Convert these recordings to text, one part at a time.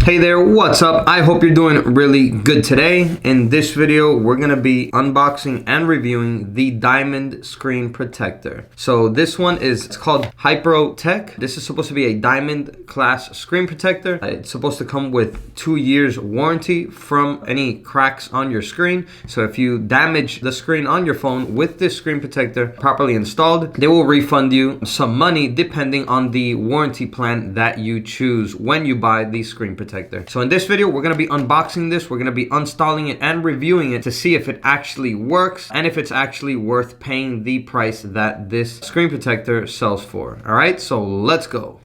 Hey there, what's up? I hope you're doing really good today. In this video, we're gonna be unboxing and reviewing the diamond screen protector. So this one it's called Hiprotec. This is supposed to be a diamond class screen protector. It's supposed to come with 2 years warranty from any cracks on your screen. So if you damage the screen on your phone with this screen protector properly installed, they will refund you some money depending on the warranty plan that you choose when you buy the screen protector. So in this video, we're going to be unboxing this. We're going to be installing it and reviewing it to see if it actually works and if it's actually worth paying the price that this screen protector sells for. All right, so let's go.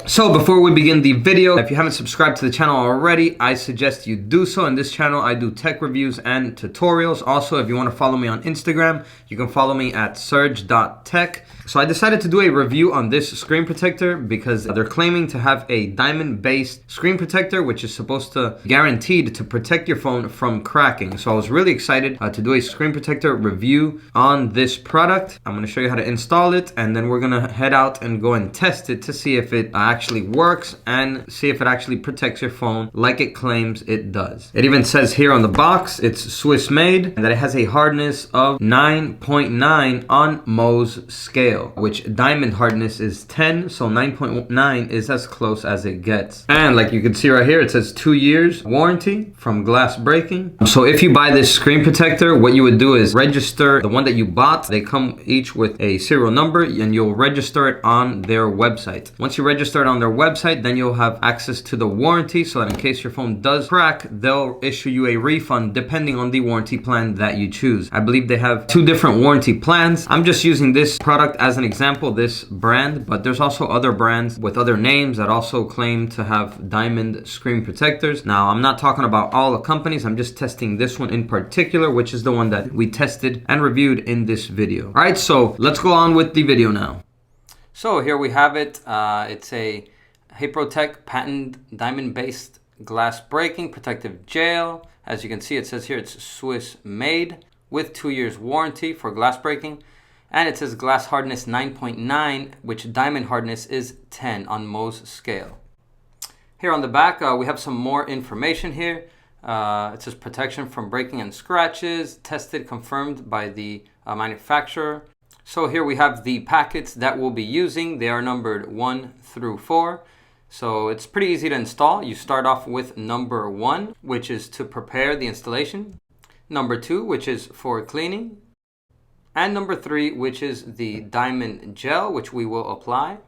So before we begin the video, if you haven't subscribed to the channel already, I suggest you do so. In this channel, I do tech reviews and tutorials. Also, if you want to follow me on Instagram, you can follow me at surge.tech. So I decided to do a review on this screen protector because they're claiming to have a diamond-based screen protector, which is supposed to guaranteed to protect your phone from cracking. So I was really excited to do a screen protector review on this product. I'm going to show you how to install it, and then we're going to head out and go and test it to see if it actually works and see if it actually protects your phone like it claims it does. It even says here on the box it's Swiss made and that it has a hardness of 9.9 on Mohs scale, which diamond hardness is 10, so 9.9 is as close as it gets. And like you can see right here, it says 2 years warranty from glass breaking. So if you buy this screen protector, what you would do is register the one that you bought. They come each with a serial number and you'll register it on their website. Once you register it on their website, then you'll have access to the warranty so that in case your phone does crack, they'll issue you a refund depending on the warranty plan that you choose. I believe they have 2 different warranty plans. I'm just using this product as an example, this brand, but there's also other brands with other names that also claim to have diamond screen protectors. Now, I'm not talking about all the companies. I'm just testing this one in particular, which is the one that we tested and reviewed in this video. All right, so let's go on with the video now. So here we have it. It's a Hiprotec patent diamond-based glass breaking protective gel. As you can see, it says here it's Swiss made with 2 years warranty for glass breaking. And it says glass hardness 9.9, which diamond hardness is 10 on Mohs scale. Here on the back, we have some more information here. It says protection from breaking and scratches, tested, confirmed by the manufacturer. So here we have the packets that we'll be using. They are numbered 1 through 4. So it's pretty easy to install. You start off with number 1, which is to prepare the installation. Number 2, which is for cleaning. And number 3, which is the diamond gel, which we will apply.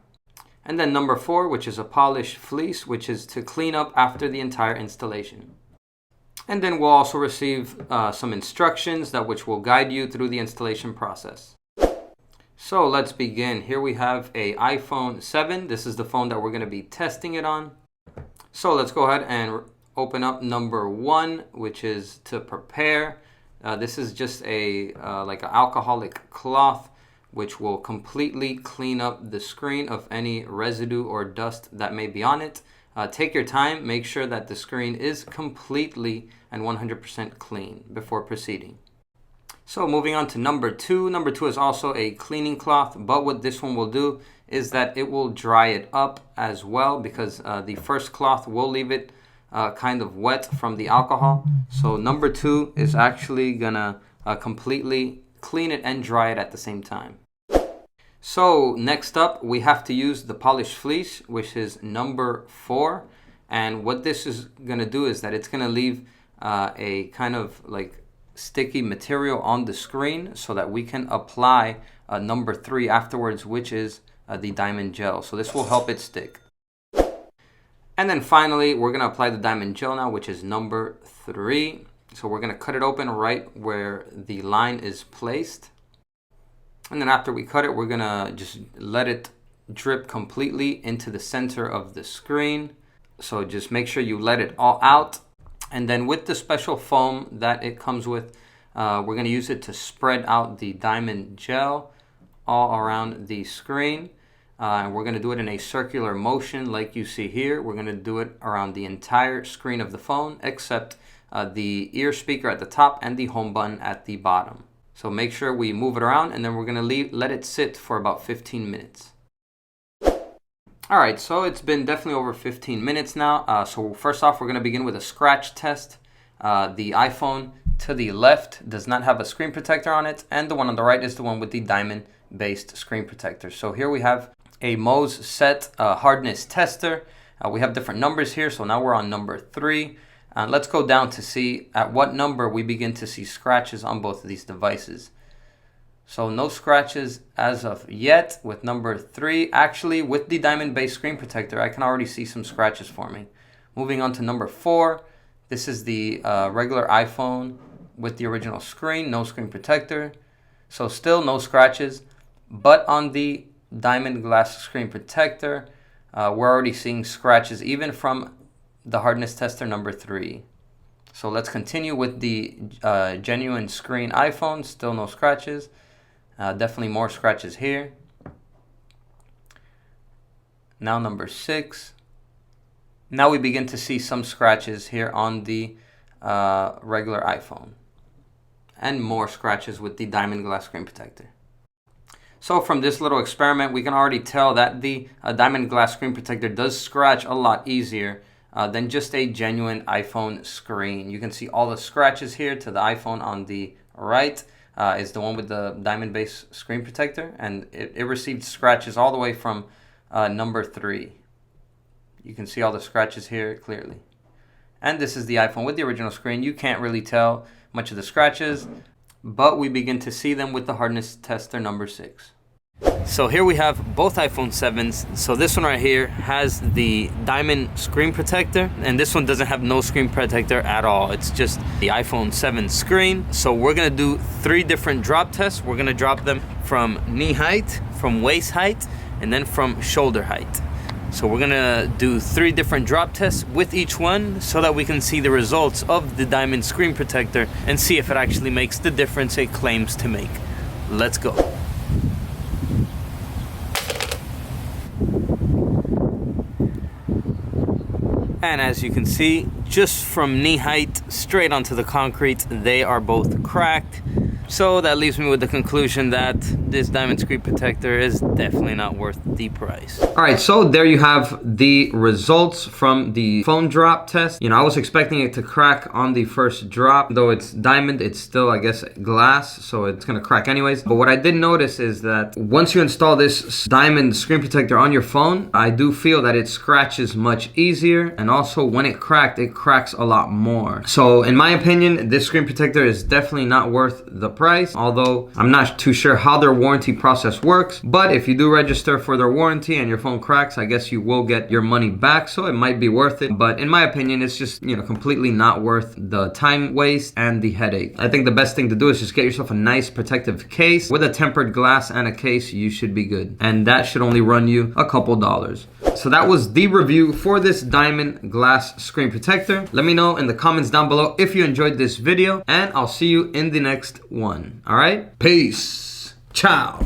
And then number 4, which is a polished fleece, which is to clean up after the entire installation. And then we'll also receive some instructions which will guide you through the installation process. So let's begin. Here we have a iPhone 7. This is the phone that we're going to be testing it on. So let's go ahead and open up number 1, which is to prepare. This is just a like an alcoholic cloth, which will completely clean up the screen of any residue or dust that may be on it. Take your time. Make sure that the screen is completely and 100% clean before proceeding. So moving on to number 2. Number 2 is also a cleaning cloth, but what this one will do is that it will dry it up as well, because the first cloth will leave it kind of wet from the alcohol. So number 2 is actually gonna completely clean it and dry it at the same time. So next up, we have to use the polished fleece, which is number 4. And what this is gonna do is that it's gonna leave a kind of like sticky material on the screen so that we can apply number 3 afterwards, which is the diamond gel. So this will help it stick. And then finally, we're going to apply the diamond gel now, which is number 3. So we're going to cut it open right where the line is placed. And then after we cut it, we're going to just let it drip completely into the center of the screen. So just make sure you let it all out. And then with the special foam that it comes with, we're going to use it to spread out the diamond gel all around the screen. And we're going to do it in a circular motion like you see here. We're going to do it around the entire screen of the phone except the ear speaker at the top and the home button at the bottom. So make sure we move it around, and then we're gonna let it sit for about 15 minutes. All right, so it's been definitely over 15 minutes now. So first off, we're gonna begin with a scratch test. The iPhone to the left does not have a screen protector on it, and the one on the right is the one with the diamond-based screen protector. So here we have a Mohs set hardness tester. We have different numbers here, so now we're on number 3. Let's go down to see at what number we begin to see scratches on both of these devices. So no scratches as of yet with number 3. Actually, with the diamond-based screen protector, I can already see some scratches forming. Moving on to number 4. This is the regular iPhone with the original screen, no screen protector. So still no scratches, but on the diamond glass screen protector, we're already seeing scratches even from the hardness tester number 3. So let's continue with the genuine screen iPhone, still no scratches. Definitely more scratches here. Now number 6. Now we begin to see some scratches here on the regular iPhone. And more scratches with the diamond glass screen protector. So from this little experiment, we can already tell that the diamond glass screen protector does scratch a lot easier than just a genuine iPhone screen. You can see all the scratches here to the iPhone on the right is the one with the diamond-based screen protector, and it received scratches all the way from number 3. You can see all the scratches here clearly. And this is the iPhone with the original screen. You can't really tell much of the scratches, but we begin to see them with the hardness tester number 6. So here we have both iPhone 7s. So this one right here has the diamond screen protector, and this one doesn't have no screen protector at all. It's just the iPhone 7 screen. So we're gonna do 3 different drop tests. We're gonna drop them from knee height, from waist height, and then from shoulder height. So we're gonna do 3 different drop tests with each one so that we can see the results of the diamond screen protector and see if it actually makes the difference it claims to make. Let's go. And as you can see, just from knee height straight onto the concrete, they are both cracked. So that leaves me with the conclusion that this diamond screen protector is definitely not worth the price. All right, so there you have the results from the phone drop test. You know, I was expecting it to crack on the first drop. Though it's diamond, it's still, I guess, glass, so it's gonna crack anyways. But what I did notice is that once you install this diamond screen protector on your phone, I do feel that it scratches much easier. And also when it cracks a lot more. So in my opinion, this screen protector is definitely not worth the price, although I'm not too sure how their warranty process works. But if you do register for their warranty and your phone cracks, I guess you will get your money back, so it might be worth it. But in my opinion, it's just, you know, completely not worth the time waste and the headache. I think the best thing to do is just get yourself a nice protective case with a tempered glass and a case. You should be good, and that should only run you a couple dollars. So that was the review for this diamond glass screen protector. Let me know in the comments down below if you enjoyed this video, and I'll see you in the next one. All right, peace, ciao.